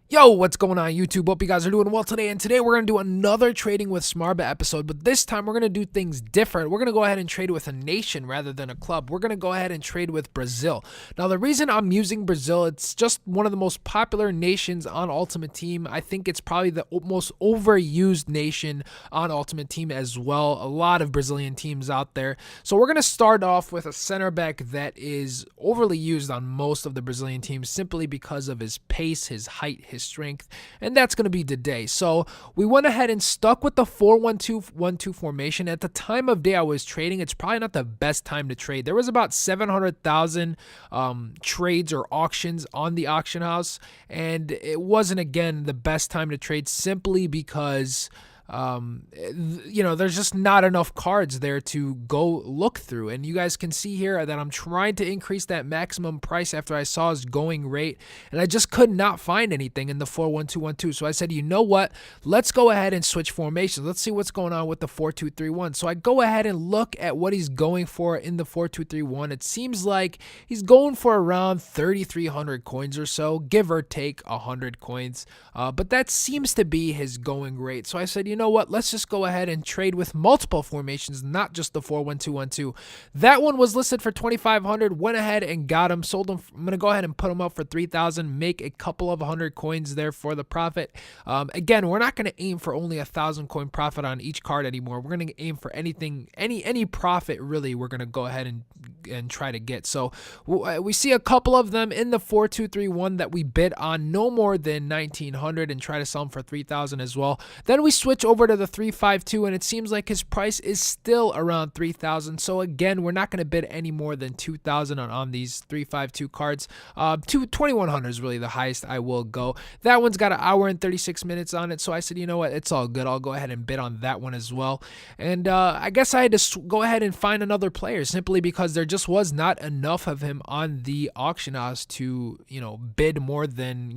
Yo, what's going on YouTube? Hope you guys are doing well today. And today we're going to do another Trading with Smartbet episode, but this time we're going to do things different. We're going to go ahead and trade with a nation rather than a club. We're going to go ahead and trade with Brazil. Now, the reason I'm using Brazil, it's just one of the most popular nations on Ultimate Team. I think it's probably the most overused nation on Ultimate Team as well. A lot of Brazilian teams out there. So we're going to start off with a center back that is overly used on most of the Brazilian teams simply because of his pace, his height, his strength, and that's going to be today. So we went ahead and stuck with the 4-1-2-1-2 formation. At the time of day I was trading, it's probably not the best time to trade. There was about 700,000 trades or auctions on the auction house, and it wasn't, again, the best time to trade simply because there's just not enough cards there to go look through. And you guys can see here that I'm trying to increase that maximum price after I saw his going rate, and I just could not find anything in the 4-1-2-1-2. So I said, you know what? Let's go ahead and switch formations. Let's see what's going on with the 4-2-3-1. So I go ahead and look at what he's going for in the 4-2-3-1. It seems like he's going for around 3,300 coins or so, give or take 100 coins. But that seems to be his going rate. So I said, you know what? Let's just go ahead and trade with multiple formations, not just the 4-1-2-1-2. That one was listed for 2,500. Went ahead and got him, sold him. I'm gonna go ahead and put him up for 3,000. Make a couple of 100 coins there for the profit. Again, we're not gonna aim for only 1,000 coin profit on each card anymore. We're gonna aim for anything, any profit really. We're gonna go ahead and try to get. So we see a couple of them in the 4-2-3-1 that we bid on no more than 1,900 and try to sell them for 3,000 as well. Then we switch over to the 3-5-2, and it seems like his price is still around 3,000. So again, we're not going to bid any more than 2,000 on these 3-5-2 cards. 2,100 is really the highest I will go. That one's got an hour and 36 minutes on it, so I said, you know what, it's all good. I'll go ahead and bid on that one as well. And I guess I had to go ahead and find another player simply because there just was not enough of him on the auction house to, bid more than,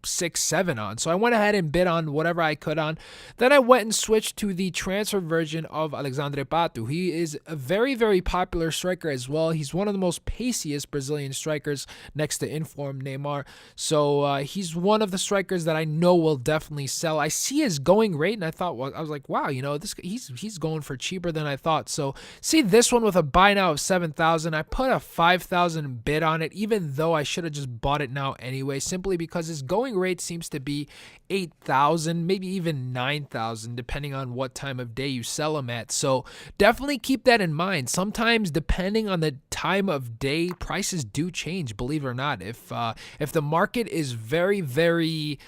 6, 7 on. So I went ahead and bid on whatever I could on. Then I went and switched to the transfer version of Alexandre Pato. He is a very, very popular striker as well. He's one of the most paciest Brazilian strikers next to Inform Neymar. So he's one of the strikers that I know will definitely sell. I see his going rate, and I was like, wow, he's going for cheaper than I thought. So see this one with a buy now of 7,000. I put a 5,000 bid on it, even though I should have just bought it now anyway, simply because his going rate seems to be 8,000, maybe even 9,000, depending on what time of day you sell them at. So definitely keep that in mind. Sometimes, depending on the time of day, prices do change, believe it or not. If the market is very, very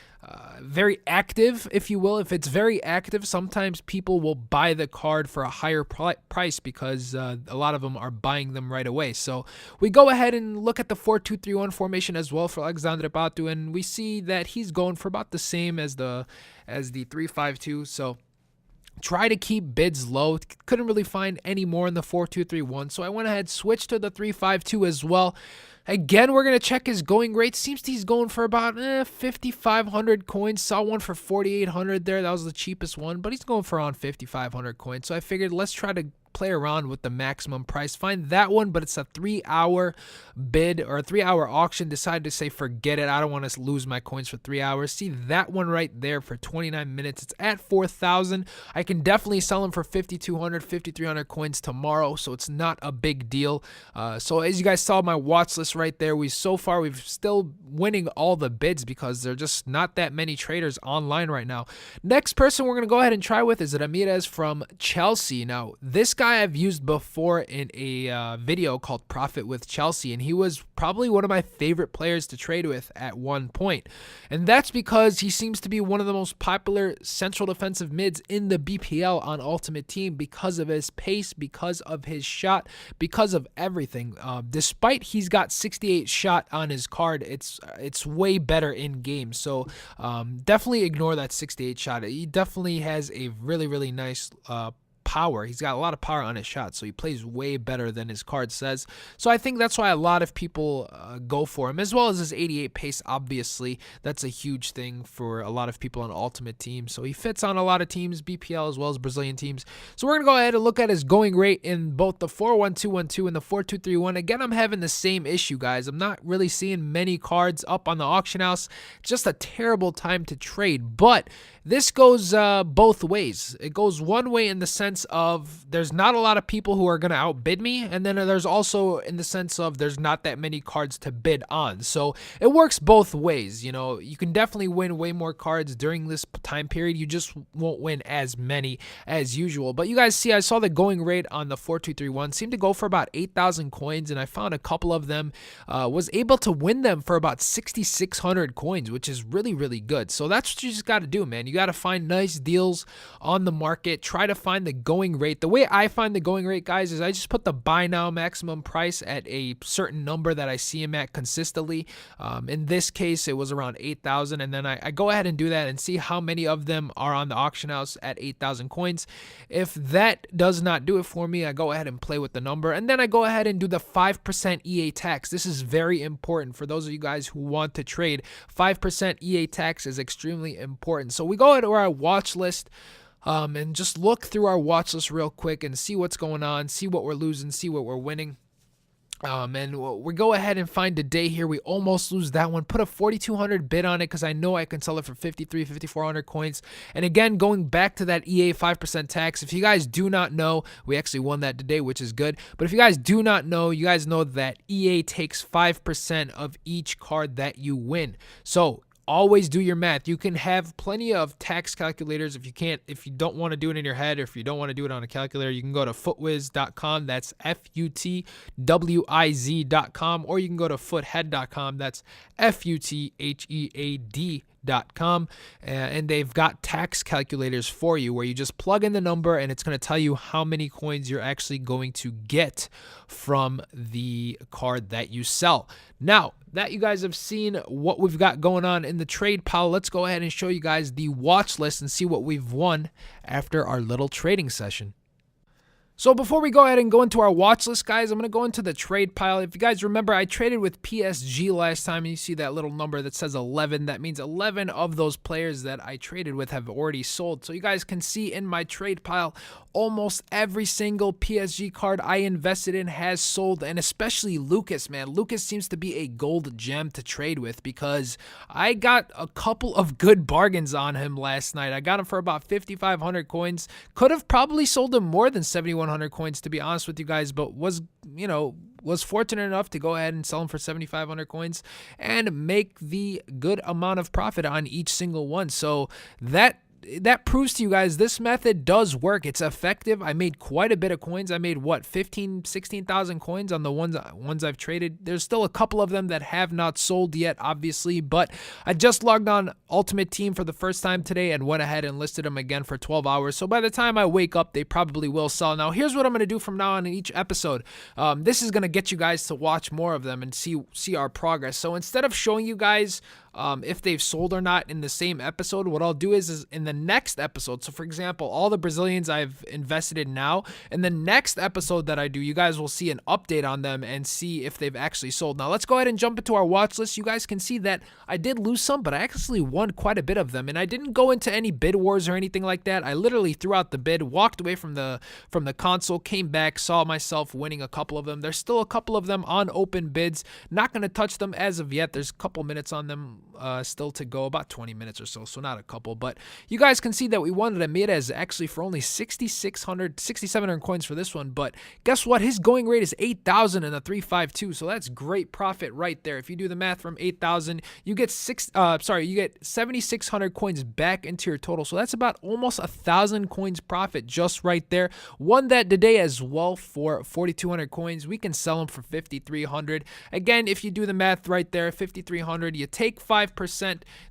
very active, if you will. If it's very active, sometimes people will buy the card for a higher price because a lot of them are buying them right away. So we go ahead and look at the 4-2-3-1 formation as well for Alexandre Pato, and we see that he's going for about the same as the 3-5-2. So try to keep bids low. Couldn't really find any more in the 4-2-3-1, so I went ahead, switched to the 3-5-2 as well. Again, we're going to check his going rate. Seems he's going for about 5,500 coins. Saw one for 4,800 there. That was the cheapest one, but he's going for around 5,500 coins. So I figured let's try to play around with the maximum price. Find that one, but it's a 3-hour bid or a 3-hour auction. Decided to say forget it. I don't want to lose my coins for 3 hours. See that one right there for 29 minutes. It's at 4,000. I can definitely sell them for 5,200, 5,300 coins tomorrow, so it's not a big deal. So as you guys saw my watch list right there, we've still winning all the bids because there are just not that many traders online right now. Next person we're going to go ahead and try with is Ramirez from Chelsea. Now, this guy I've used before in a video called Profit with Chelsea, and he was probably one of my favorite players to trade with at one point. And that's because he seems to be one of the most popular central defensive mids in the BPL on Ultimate Team because of his pace, because of his shot, because of everything. Despite he's got 68 shot on his card, it's way better in game. So definitely ignore that 68 shot. He definitely has a really, really nice power. He's got a lot of power on his shot, so he plays way better than his card says. So I think that's why a lot of people go for him, as well as his 88 pace. Obviously, that's a huge thing for a lot of people on Ultimate Team. So he fits on a lot of teams, BPL as well as Brazilian teams. So we're going to go ahead and look at his going rate in both the 4-1-2-1-2 and the 4-2-3-1. Again, I'm having the same issue, guys. I'm not really seeing many cards up on the auction house. Just a terrible time to trade, but this goes both ways. It goes one way in the sense of there's not a lot of people who are going to outbid me, and then there's also in the sense of there's not that many cards to bid on. So it works both ways. You know, you can definitely win way more cards during this time period. You just won't win as many as usual. But you guys see, I saw the going rate on the 4-2-3-1 seemed to go for about 8,000 coins, and I found a couple of them, was able to win them for about 6,600 coins, which is really, really good. So that's what you just got to do, man. You got to find nice deals on the market. Try to find the going rate. The way I find the going rate, guys, is I just put the buy now maximum price at a certain number that I see him at consistently. In this case, it was around 8,000, and then I go ahead and do that and see how many of them are on the auction house at 8,000 coins. If that does not do it for me, I go ahead and play with the number, and then I go ahead and do the 5% EA tax. This is very important for those of you guys who want to trade. 5% EA tax is extremely important. So we go to our watch list and just look through our watch list real quick and see what's going on, see what we're losing, see what we're winning. And we go ahead and find today here. We almost lose that one. Put a 4,200 bid on it because I know I can sell it for 5,400 coins. And again, going back to that EA 5% tax, if you guys do not know, we actually won that today, which is good. But if you guys do not know, you guys know that EA takes 5% of each card that you win. So always do your math. You can have plenty of tax calculators. If you don't want to do it in your head, or if you don't want to do it on a calculator, you can go to footwiz.com. That's FUTWIZ.com, or you can go to foothead.com. That's FUTHEAD.com, and they've got tax calculators for you where you just plug in the number and it's going to tell you how many coins you're actually going to get from the card that you sell. Now that you guys have seen what we've got going on in the trade pile, let's go ahead and show you guys the watch list and see what we've won after our little trading session. So before we go ahead and go into our watch list, guys, I'm going to go into the trade pile. If you guys remember, I traded with PSG last time, and you see that little number that says 11. That means 11 of those players that I traded with have already sold. So you guys can see in my trade pile, almost every single PSG card I invested in has sold, and especially Lucas, man. Lucas seems to be a gold gem to trade with because I got a couple of good bargains on him last night. I got him for about 5,500 coins. Could have probably sold him more than 7,100 coins, to be honest with you guys, but was fortunate enough to go ahead and sell them for 7,500 coins and make the good amount of profit on each single one. So that proves to you guys this method does work. It's effective. I made quite a bit of coins. I made 16,000 coins on the ones I've traded. There's still a couple of them that have not sold yet, obviously, but I just logged on Ultimate Team for the first time today and went ahead and listed them again for 12 hours. So by the time I wake up, they probably will sell. Now, here's what I'm going to do from now on in each episode. This is going to get you guys to watch more of them and see our progress. So instead of showing you guys if they've sold or not in the same episode, what I'll do is in the next episode, so for example, all the Brazilians I've invested in now, in the next episode that I do, you guys will see an update on them and see if they've actually sold. Now let's go ahead and jump into our watch list. You guys can see that I did lose some, but I actually won quite a bit of them, and I didn't go into any bid wars or anything like that. I literally threw out the bid, walked away from the console, came back, saw myself winning a couple of them. There's still a couple of them on open bids. Not going to touch them as of yet. There's a couple minutes on them still to go, about 20 minutes or so not a couple, but you guys can see that we won it. I made it as actually for only 6,700 coins for this one, but guess what? His going rate is 8,000 in a 352, so that's great profit right there. If you do the math from 8,000, you get 7,600 coins back into your total, so that's about almost 1,000 coins profit just right there. Won that today as well for 4,200 coins. We can sell them for 5,300. Again, if you do the math right there, 5,300, you take 5%,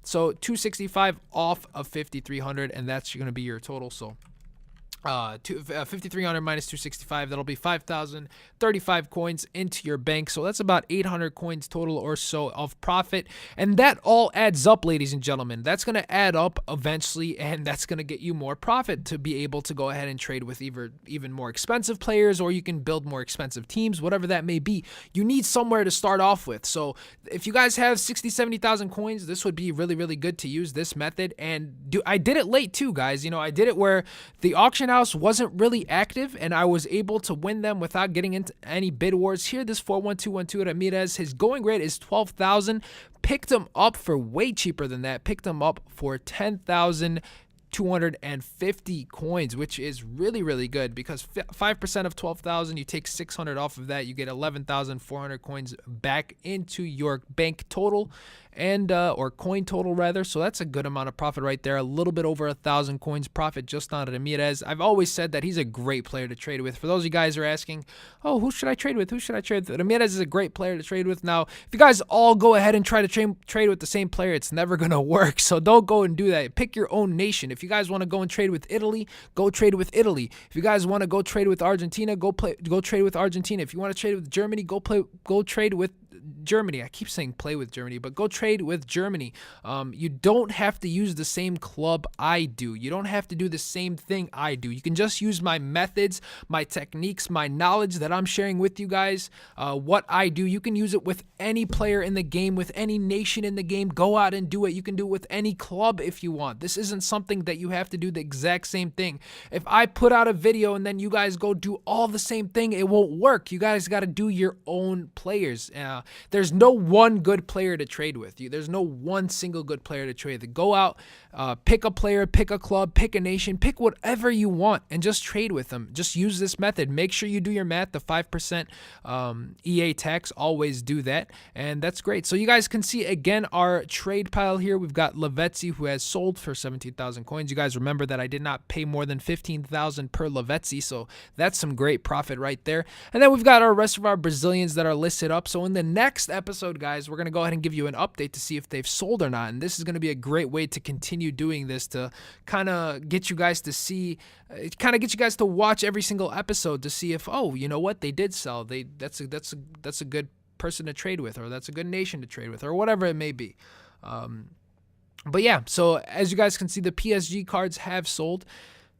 so 265 off of 5,300, and that's going to be your total. So $5,300 minus 265, that'll be 5,035 coins into your bank. So that's about 800 coins total or so of profit, and that all adds up, ladies and gentlemen. That's going to add up eventually, and that's going to get you more profit to be able to go ahead and trade with even more expensive players, or you can build more expensive teams, whatever that may be. You need somewhere to start off with. So if you guys have 60,000-70,000 coins, this would be really, really good to use this method. And I did it late too, guys. I did it where the auction house wasn't really active, and I was able to win them without getting into any bid wars. Here, this 41212 Ramirez, his going rate is 12,000. Picked him up for way cheaper than that. Picked him up for 10,250 coins, which is really, really good, because 5% of 12,000, you take 600 off of that, you get 11,400 coins back into your bank total, and or coin total rather. So that's a good amount of profit right there. A little bit over 1,000 coins profit just on Ramirez. I've always said that he's a great player to trade with. For those of you guys who are asking, oh, who should I trade with? Who should I trade with? Ramirez is a great player to trade with. Now, if you guys all go ahead and try to trade with the same player, it's never going to work. So don't go and do that. Pick your own nation. If you guys want to go and trade with Italy, go trade with Italy. If you guys want to go trade with Argentina, go trade with Argentina. If you want to trade with Germany, go trade with Germany. I keep saying play with Germany, but go trade with Germany. You don't have to use the same club I do. You don't have to do the same thing I do. You can just use my methods, my techniques, my knowledge that I'm sharing with you guys. What I do, you can use it with any player in the game, with any nation in the game. Go out and do it. You can do it with any club if you want. This isn't something that you have to do the exact same thing. If I put out a video and then you guys go do all the same thing, it won't work. You guys got to do your own players. There's no one good player to trade with. There's no one single good player to trade with. Go out, pick a player, pick a club, pick a nation, pick whatever you want, and just trade with them. Just use this method. Make sure you do your math. The 5% EA tax, always do that, and that's great. So you guys can see again our trade pile here. We've got Lavezzi, who has sold for 17,000 coins. You guys remember that I did not pay more than 15,000 per Lavezzi, so that's some great profit right there. And then we've got our rest of our Brazilians that are listed up. So in the next episode, guys, we're going to go ahead and give you an update to see if they've sold or not, and this is going to be a great way to continue doing this, to kind of get you guys to see, get you guys to watch every single episode to see if, oh, you know what, they did sell. That's a good person to trade with, or that's a good nation to trade with, or whatever it may be. But yeah, so as you guys can see, the PSG cards have sold.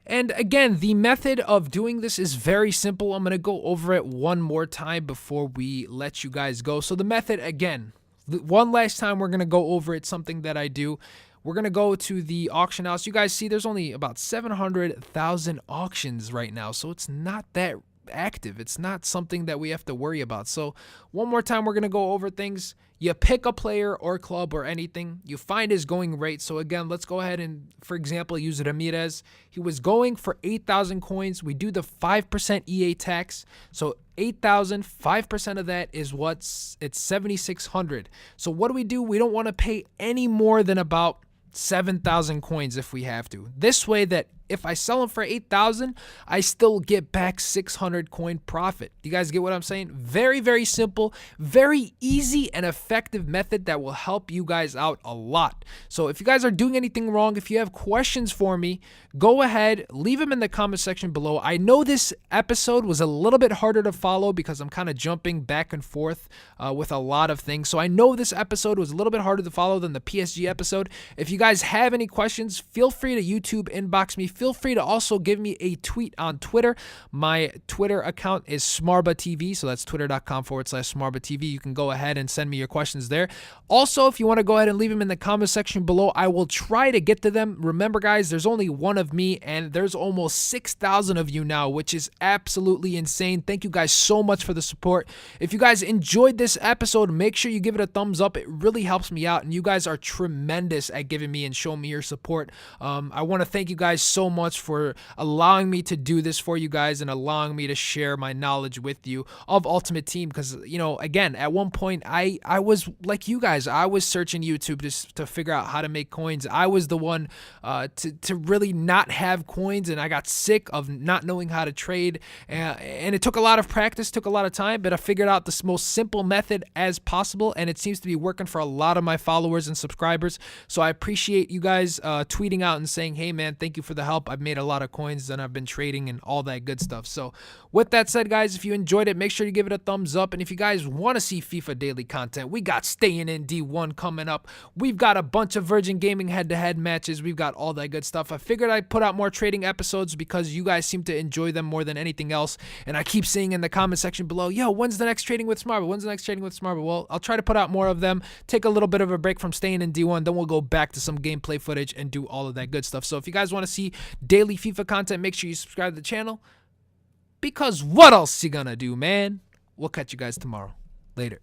And again, the method of doing this is very simple. I'm going to go over it one more time before we let you guys go. So the method, again, one last time, we're going to go over it, something that I do. We're going to go to the auction house. You guys see there's only about 700,000 auctions right now, so it's not that active. It's not something that we have to worry about. So one more time, we're going to go over things. You pick a player or club or anything. You find his going rate. So again, let's go ahead and, for example, use Ramirez. He was going for 8,000 coins. We do the 5% EA tax. So 8,000, 5% of that is it's 7,600. So what do? We don't want to pay any more than about 7,000 coins if we have to. This way that if I sell them for 8,000, I still get back 600 coin profit. You guys get what I'm saying? Very, very simple, very easy and effective method that will help you guys out a lot. So if you guys are doing anything wrong, if you have questions for me, go ahead, leave them in the comment section below. I know this episode was a little bit harder to follow because I'm kind of jumping back and forth with a lot of things. So I know this episode was a little bit harder to follow than the PSG episode. If you guys have any questions, feel free to YouTube inbox me. Feel free to also give me a tweet on Twitter. My Twitter account is SmarbaTV, so that's twitter.com/SmarbaTV. You can go ahead and send me your questions there. Also, if you want to go ahead and leave them in the comment section below, I will try to get to them. Remember, guys, there's only one of me, and there's almost 6,000 of you now, which is absolutely insane. Thank you guys so much for the support. If you guys enjoyed this episode, make sure you give it a thumbs up. It really helps me out, and you guys are tremendous at giving me and showing me your support. I want to thank you guys so much for allowing me to do this for you guys and allowing me to share my knowledge with you of Ultimate Team, because, you know, again, at one point I was like you guys. I was searching YouTube to figure out how to make coins. I was the one to really not have coins, and I got sick of not knowing how to trade, and it took a lot of practice, took a lot of time, but I figured out the most simple method as possible, and it seems to be working for a lot of my followers and subscribers. So I appreciate you guys tweeting out and saying, hey man, thank you for the help. help. I've made a lot of coins and I've been trading and all that good stuff. So with that said, guys, if you enjoyed it, make sure you give it a thumbs up. And if you guys want to see FIFA daily content, we got Staying in D1 coming up. We've got a bunch of Virgin Gaming head-to-head matches. We've got all that good stuff. I figured I'd put out more trading episodes because you guys seem to enjoy them more than anything else. And I keep seeing in the comment section below, yo, when's the next Trading with Smarba? When's the next Trading with Smarba? Well, I'll try to put out more of them, take a little bit of a break from Staying in D1, then we'll go back to some gameplay footage and do all of that good stuff. So if you guys want to see daily FIFA content, make sure you subscribe to the channel, because what else you gonna do, man? We'll catch you guys tomorrow. Later.